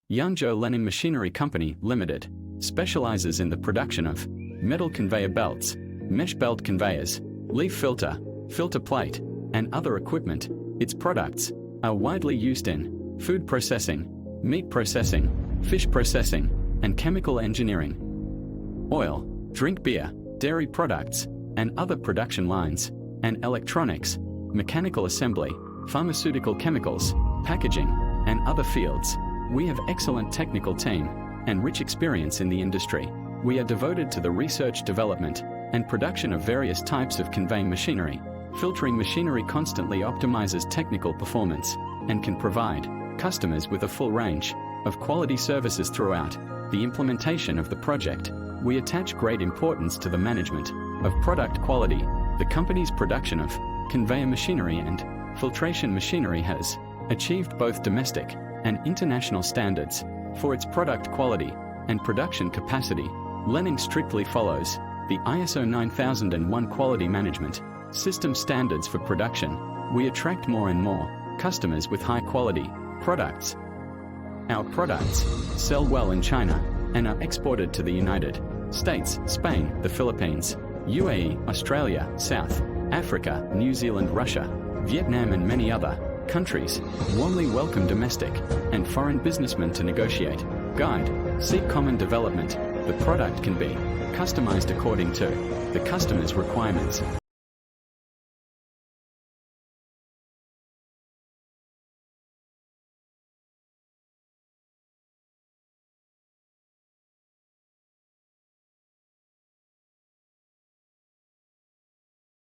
Yangzhou Leneng Machinery Company Limited specializes in the production of metal conveyor belts, mesh belt conveyors, leaf filter, filter plate, and other equipment. Its products are widely used in food processing, meat processing, fish processing, and chemical engineering, oil, drink beer, dairy products, and other production lines, and electronics, mechanical assembly, pharmaceutical chemicals, packaging, and other fields. We have excellent technical team and rich experience in the industry. We are devoted to the research, development, and production of various types of conveying machinery. Filtering machinery constantly optimizes technical performance and can provide customers with a full range of quality services throughout the implementation of the project. We attach great importance to the management of product quality. The company's production of conveyor machinery and filtration machinery has achieved both domestic and international standards for its product quality and production capacity. Leneng strictly follows the ISO 9001 quality management system standards for production. We attract more and more customers with high quality products. Our products sell well in China and are exported to the United States, Spain, the Philippines, UAE, Australia, South Africa, New Zealand, Russia, Vietnam, and many other countries. Warmly welcome domestic and foreign businessmen to negotiate, guide, seek common development. The product can be customized according to the customer's requirements.